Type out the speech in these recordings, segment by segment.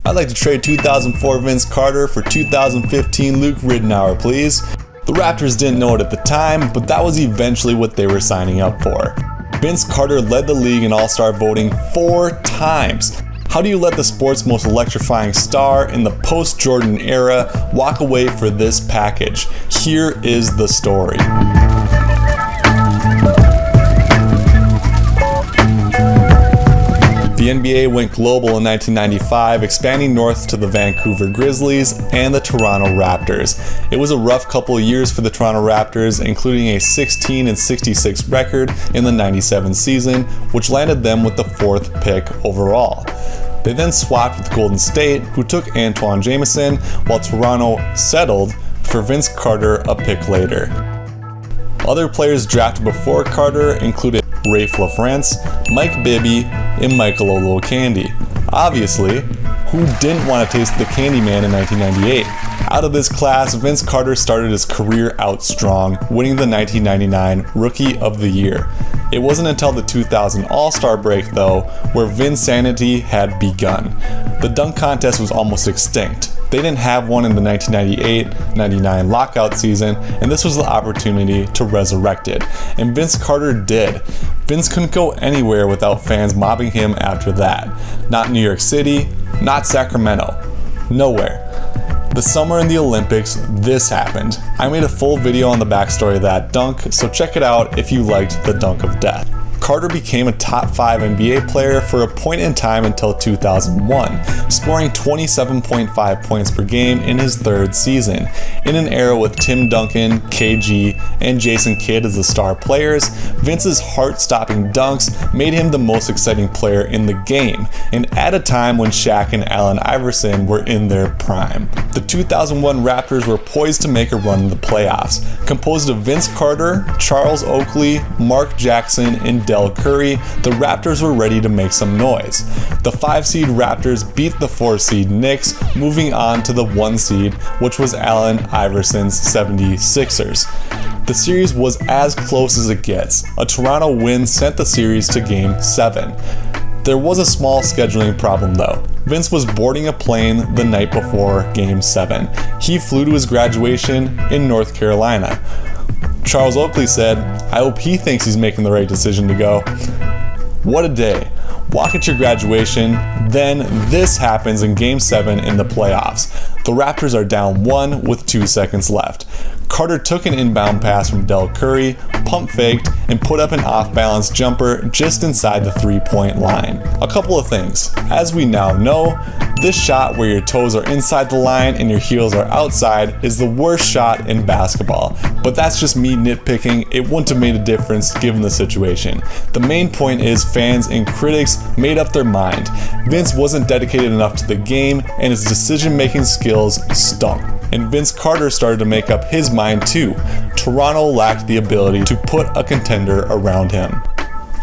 I'd like to trade 2004 Vince Carter for 2015 Luke Ridnour, please. The Raptors didn't know it at the time, but that was eventually what they were signing up for. Vince Carter led the league in All-Star voting 4 times. How do you let the sport's most electrifying star in the post-Jordan era walk away for this package? Here is the story. The NBA went global in 1995, expanding north to the Vancouver Grizzlies and the Toronto Raptors. It was a rough couple of years for the Toronto Raptors, including a 16-66 record in the 97 season, which landed them with the 4th pick overall. They then swapped with Golden State, who took Antoine Jameson, while Toronto settled for Vince Carter a pick later. Other players drafted before Carter included Rafe LaFrance, Mike Bibby, and Michael Olowokandi. Obviously, who didn't want to taste the Candyman in 1998? Out of this class, Vince Carter started his career out strong, winning the 1999 Rookie of the Year. It wasn't until the 2000 All-Star break, though, where Vinsanity had begun. The dunk contest was almost extinct. They didn't have one in the 1998-99 lockout season, and this was the opportunity to resurrect it. And Vince Carter did. Vince couldn't go anywhere without fans mobbing him after that. Not New York City, not Sacramento, nowhere. The summer in the Olympics, this happened. I made a full video on the backstory of that dunk, so check it out if you liked the dunk of death. Carter became a top 5 NBA player for a point in time until 2001, scoring 27.5 points per game in his 3rd season. In an era with Tim Duncan, KG, and Jason Kidd as the star players, Vince's heart-stopping dunks made him the most exciting player in the game, and at a time when Shaq and Allen Iverson were in their prime. The 2001 Raptors were poised to make a run in the playoffs. Composed of Vince Carter, Charles Oakley, Mark Jackson, and Del Curry, the Raptors were ready to make some noise. The 5-seed Raptors beat the 4-seed Knicks, moving on to the 1-seed, which was Allen Iverson's 76ers. The series was as close as it gets. A Toronto win sent the series to Game 7. There was a small scheduling problem though. Vince was boarding a plane the night before Game 7. He flew to his graduation in North Carolina. Charles Oakley said, "I hope he thinks he's making the right decision to go." What a day. Walk at your graduation, then this happens in Game 7 in the playoffs. The Raptors are down 1 with 2 seconds left. Carter took an inbound pass from Del Curry, pump faked, and put up an off-balance jumper just inside the 3-point line. A couple of things. As we now know, this shot where your toes are inside the line and your heels are outside is the worst shot in basketball. But that's just me nitpicking. It wouldn't have made a difference given the situation. The main point is fans and critics made up their mind. Vince wasn't dedicated enough to the game and his decision-making skills stunk. And Vince Carter started to make up his mind too. Toronto lacked the ability to put a contender around him.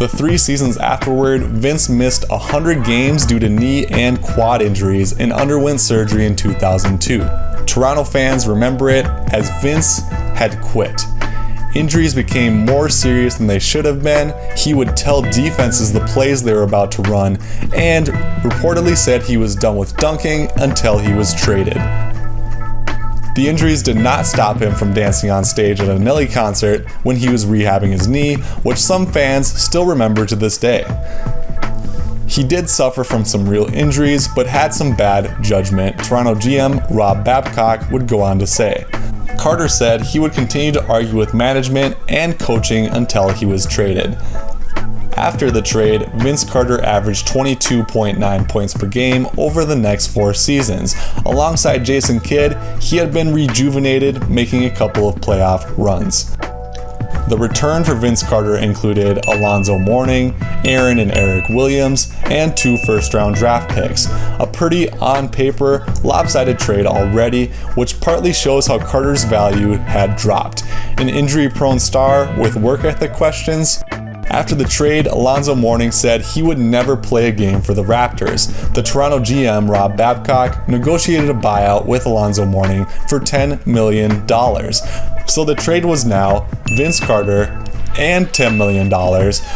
The 3 seasons afterward, Vince missed 100 games due to knee and quad injuries and underwent surgery in 2002. Toronto fans remember it as Vince had quit. Injuries became more serious than they should have been. He would tell defenses the plays they were about to run and reportedly said he was done with dunking until he was traded. The injuries did not stop him from dancing on stage at a Nelly concert when he was rehabbing his knee, which some fans still remember to this day. He did suffer from some real injuries, but had some bad judgment, Toronto GM Rob Babcock would go on to say. Carter said he would continue to argue with management and coaching until he was traded. After the trade, Vince Carter averaged 22.9 points per game over the next 4 seasons. Alongside Jason Kidd, he had been rejuvenated, making a couple of playoff runs. The return for Vince Carter included Alonzo Mourning, Aaron and Eric Williams, and 2 first-round draft picks. A pretty, on paper, lopsided trade already, which partly shows how Carter's value had dropped. An injury-prone star with work ethic questions? After the trade, Alonzo Mourning said he would never play a game for the Raptors. The Toronto GM, Rob Babcock, negotiated a buyout with Alonzo Mourning for $10 million. So the trade was now Vince Carter and $10 million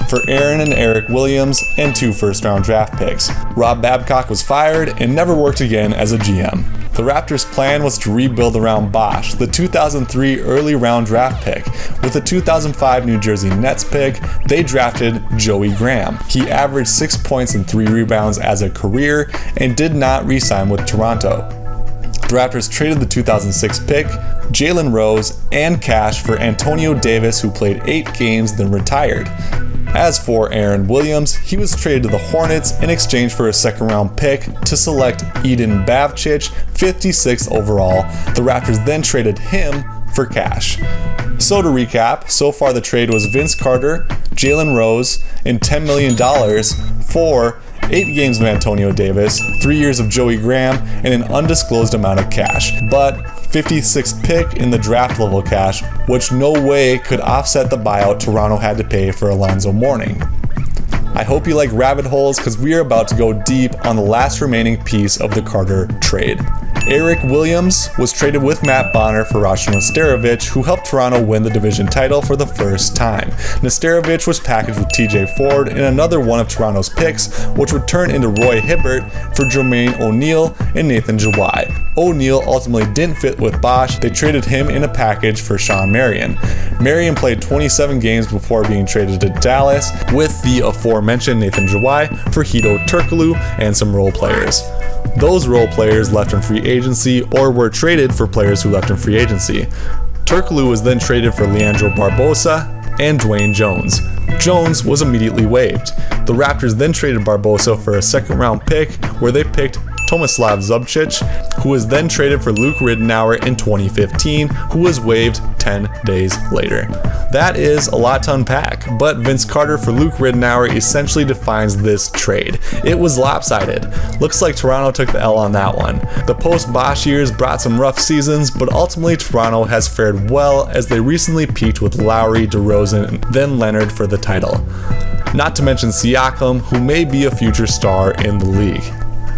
for Aaron and Eric Williams and 2 first-round draft picks. Rob Babcock was fired and never worked again as a GM. The Raptors' plan was to rebuild around Bosh, the 2003 early round draft pick. With the 2005 New Jersey Nets pick, they drafted Joey Graham. He averaged 6 points and 3 rebounds as a career and did not re-sign with Toronto. The Raptors traded the 2006 pick, Jalen Rose, and cash for Antonio Davis, who played 8 games then retired. As for Aaron Williams, he was traded to the Hornets in exchange for a second-round pick to select Eden Bavcic, 56th overall. The Raptors then traded him for cash. So to recap, so far the trade was Vince Carter, Jalen Rose, and $10 million for 8 games of Antonio Davis, 3 years of Joey Graham, and an undisclosed amount of cash. But 56th pick in the draft level cash, which no way could offset the buyout Toronto had to pay for Alonzo Mourning. I hope you like rabbit holes because we are about to go deep on the last remaining piece of the Carter trade. Eric Williams was traded with Matt Bonner for Rasho Nesterovic, who helped Toronto win the division title for the first time. Nesterovic was packaged with TJ Ford and another one of Toronto's picks, which would turn into Roy Hibbert for Jermaine O'Neal and Nathan Jawai. O'Neal ultimately didn't fit with Bosh. They traded him in a package for Sean Marion. Marion played 27 games before being traded to Dallas with the aforementioned Nathan Jawai for Hedo Turkoglu and some role players. Those role players left in free agency or were traded for players who left in free agency. Turkoglu was then traded for Leandro Barbosa and Dwayne Jones. Jones was immediately waived. The Raptors then traded Barbosa for a second-round pick where they picked Tomislav Zubcic, who was then traded for Luke Ridnour in 2015, who was waived 10 days later. That is a lot to unpack, but Vince Carter for Luke Ridnour essentially defines this trade. It was lopsided. Looks like Toronto took the L on that one. The post-Bosh years brought some rough seasons, but ultimately Toronto has fared well as they recently peaked with Lowry, DeRozan, and then Leonard for the title. Not to mention Siakam, who may be a future star in the league.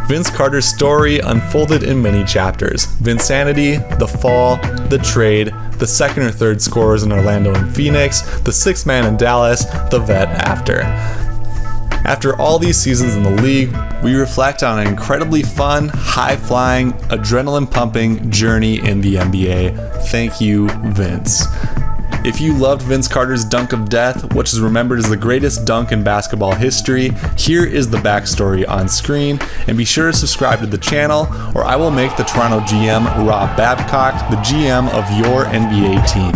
Vince Carter's story unfolded in many chapters: Vinsanity, the fall, the trade, the second or third scorers in Orlando and Phoenix, the sixth man in Dallas, the vet after. After all these seasons in the league, we reflect on an incredibly fun, high-flying, adrenaline-pumping journey in the NBA. Thank you, Vince. If you loved Vince Carter's dunk of death, which is remembered as the greatest dunk in basketball history, here is the backstory on screen, and be sure to subscribe to the channel or I will make the Toronto GM Rob Babcock the GM of your NBA team.